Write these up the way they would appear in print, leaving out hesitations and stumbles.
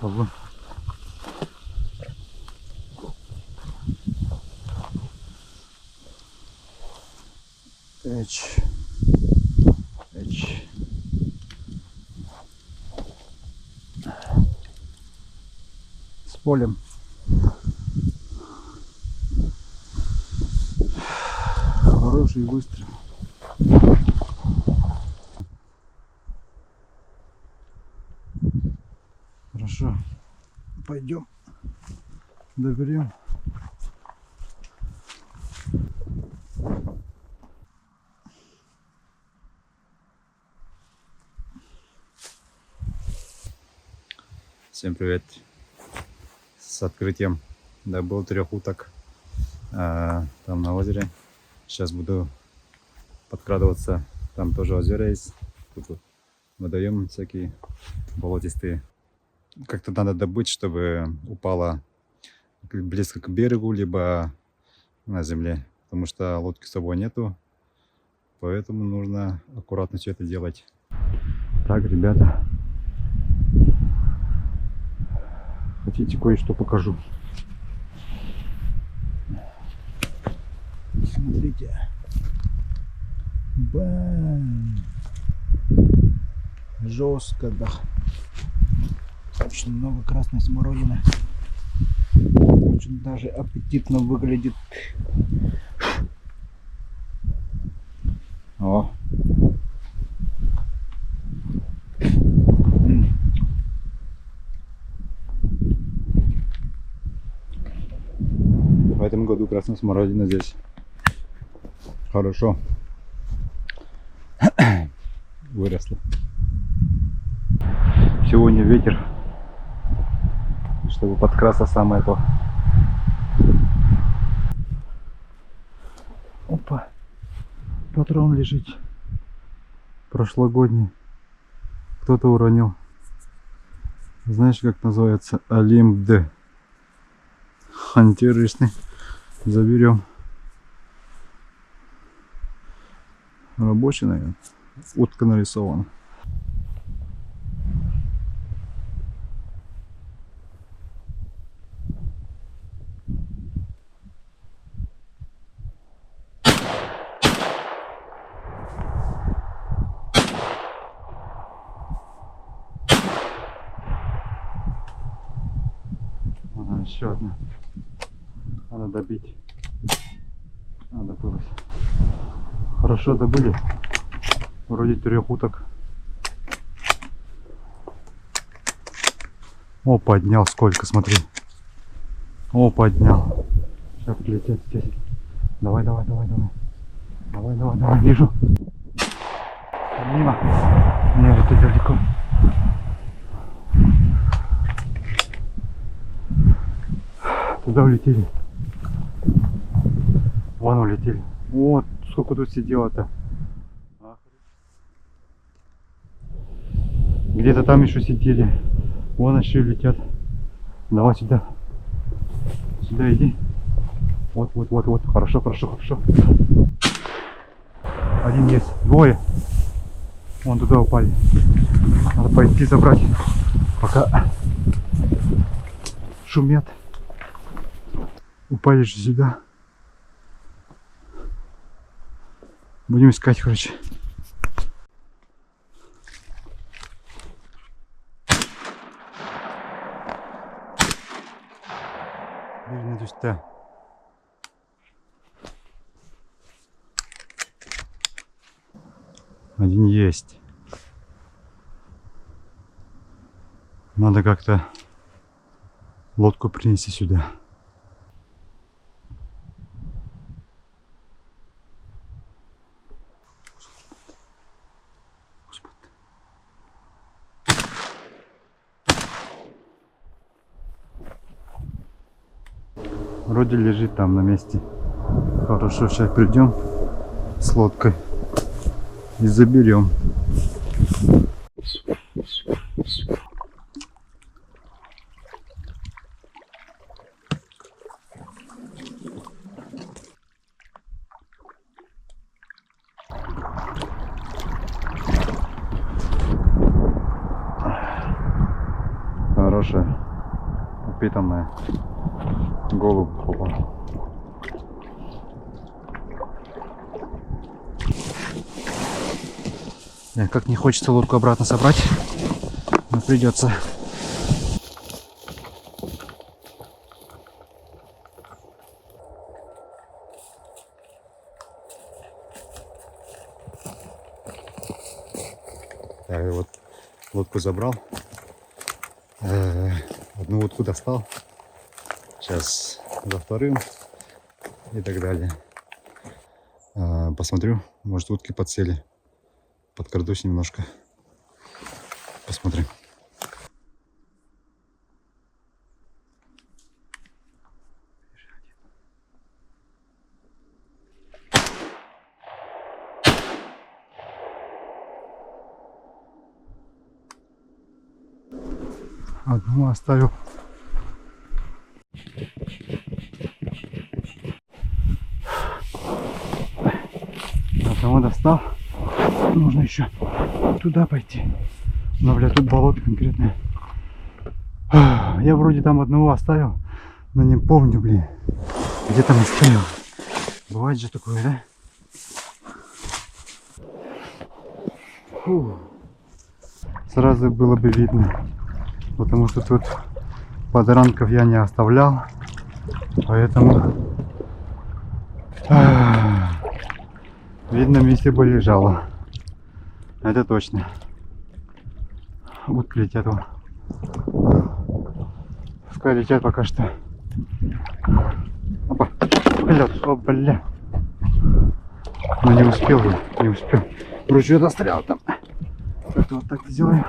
Ого. Эч. Эч. С полем. Хороший выстрел. Хорошо. Пойдем. Доберем. Всем привет. С открытием добыл 3 уток там на озере. Сейчас буду подкрадываться. Там тоже озеро есть. Тут водоемы всякие болотистые. Как-то надо добыть, чтобы упала близко к берегу, либо на земле. Потому что лодки с собой нету. Поэтому нужно аккуратно все это делать. Так, ребята. Хотите, кое-что покажу. Смотрите. Бам! Жестко, да. Очень много красной смородины. Очень даже аппетитно выглядит. О! В этом году красная смородина здесь хорошо выросла. Сегодня ветер, чтобы подкрасться самое то. Опа, патрон лежит прошлогодний, кто-то уронил. Знаешь, как называется? Олимп-Д. Интересный. Заберем. Рабочий, наверное. Утка нарисована. Ага, еще одна. Надо добить. Надо было. Хорошо добыли. Вроде 3 уток. О, поднял сколько, смотри. О, поднял. Сейчас прилетит здесь. Давай, давай, давай, давай. Давай, давай, давай, вижу. Мимо. Не, это далеко. Туда улетели. Вон улетели. Вот сколько тут сидело-то. Где-то там еще сидели. Вон еще летят. Давай сюда. Сюда иди. Вот, вот, вот, вот. Хорошо, хорошо, хорошо. Один есть. Двое. Вон туда упали. Надо пойти забрать. Пока шумят. Упали же сюда. Будем искать, короче. Видно, то есть да. Один есть. Надо как-то лодку принести сюда. Вроде лежит там на месте. Хорошо, сейчас придем с лодкой и заберем. Хорошая. упитанная. Голубь попал. Как не хочется лодку обратно собрать, но придется. Так, вот лодку забрал. Одну лодку достал. Сейчас за вторым и так далее. Посмотрю, может утки подсели. Подкрадусь немножко. Посмотрим. Одну оставил. Одного достал. Нужно еще туда пойти. Но, бля, тут болото конкретное. Я вроде там одного оставил, но не помню, блин, где там оставил. Бывает же такое, да? Фу. Сразу было бы видно, потому что тут подранков я не оставлял, поэтому видно, месте бы лежало. Это точно. Утки летят вон. Пускай летят пока что. Опа, лед, о, бля. Но не успел бы, не успел. Короче, я застрял там. Как-то вот так сделаю.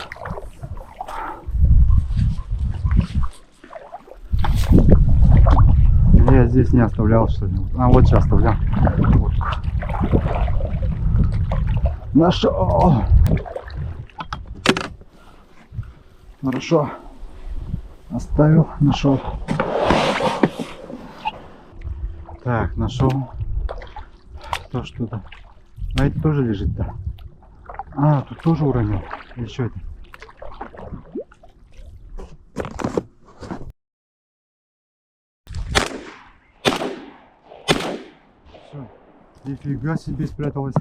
Я здесь не оставлял что-нибудь. А вот сейчас оставлял. Нашел. Хорошо. Оставил, нашел. Так, нашел. То что-то. А это тоже лежит, да? А, тут тоже уронил. Или что это? Все. Нифига себе спряталась.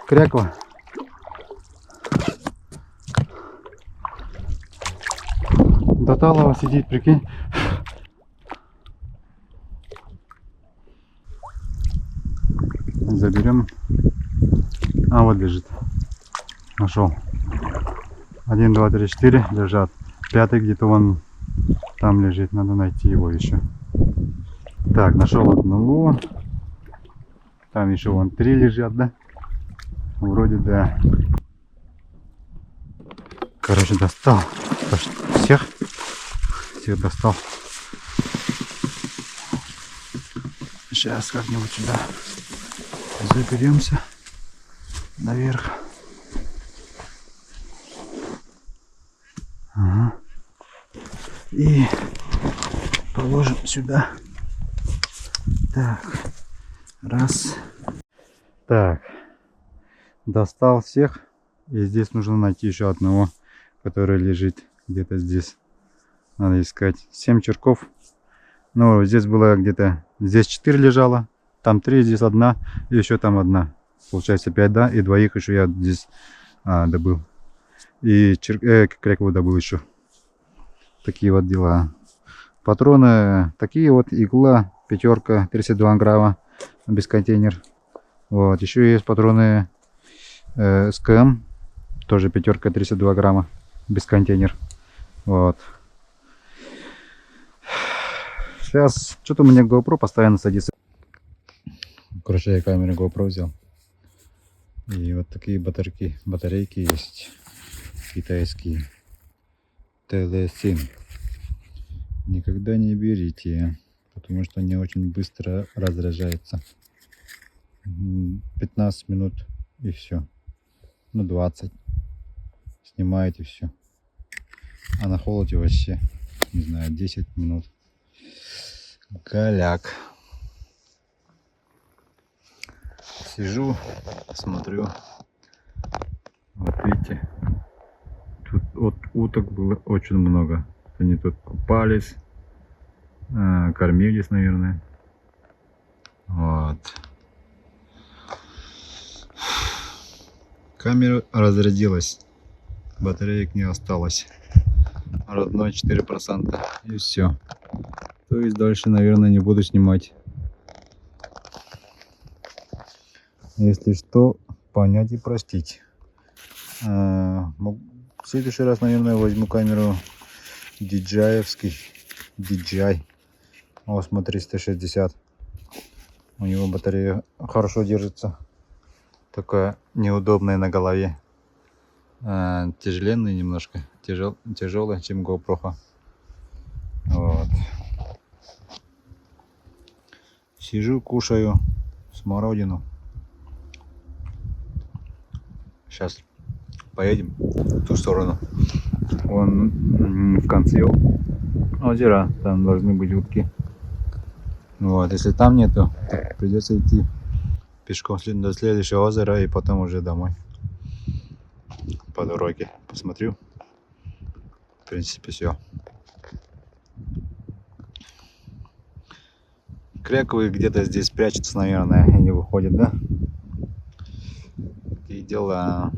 Кряква. Доталова сидит, прикинь. Заберем. А, вот лежит. Нашел. 1, 2, 3, 4 лежат. Пятый где-то вон там лежит. Надо найти его еще. Так, нашел одного. Там еще вон 3 лежат, да? Вроде да. Короче, достал. Всех достал. Сейчас как-нибудь сюда заберемся наверх. Ага. И положим сюда. Так, раз. Так, достал всех. И здесь нужно найти еще одного, который лежит где-то здесь. Надо искать 7 черков. Ну, здесь было где-то, здесь 4 лежало, там 3, здесь 1, и еще там 1. Получается 5, да, и двоих еще я здесь добыл. И крякву добыл еще. Такие вот дела. Патроны такие вот, игла, 5, 32 грамма, без контейнер. Вот, еще есть патроны СКМ, тоже 5, 32 грамма, без контейнер. Вот. Сейчас что-то у меня GoPro постоянно садится. Короче, я камеру GoPro взял. И вот такие батарейки есть. Китайские. TLS7. Никогда не берите, потому что они очень быстро разряжаются. 15 минут и все. Ну 20. Снимаете все. А на холоде вообще, не знаю, 10 минут. Голяк. Сижу, смотрю. Вот видите, вот уток было очень много. Они тут купались, кормились, наверное. Вот. Камера разрядилась, батареек не осталось. Родной 4% и все. То есть дальше, наверное, не буду снимать. Если что, понять и простить. В следующий раз, наверное, возьму камеру DJI-евский. DJI Osmo 360. У него батарея хорошо держится. Такая неудобная на голове. Тяжеленная немножко. Тяжелая, чем GoPro. Вот. Сижу, кушаю смородину. Сейчас поедем в ту сторону. Вон в конце озера, там должны быть утки. Вот, если там нету, то придется идти пешком до следующего озера и потом уже домой. По дороге посмотрю. В принципе, все. Кряковые где-то здесь прячутся, наверное, и не выходят, да? И дела.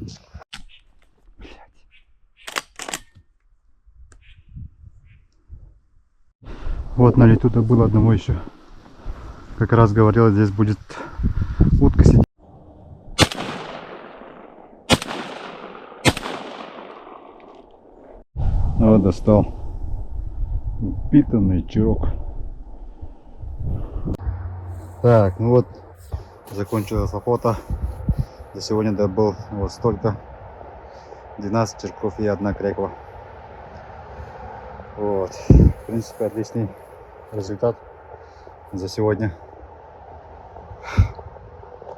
Вот на лету добыл одного еще. Как раз говорил, здесь будет утка сидеть. Вот достал. Упитанный чурок. Так, ну вот закончилась охота. За сегодня добыл вот столько. 12 черков и 1 кряква. Вот. В принципе, отличный результат за сегодня.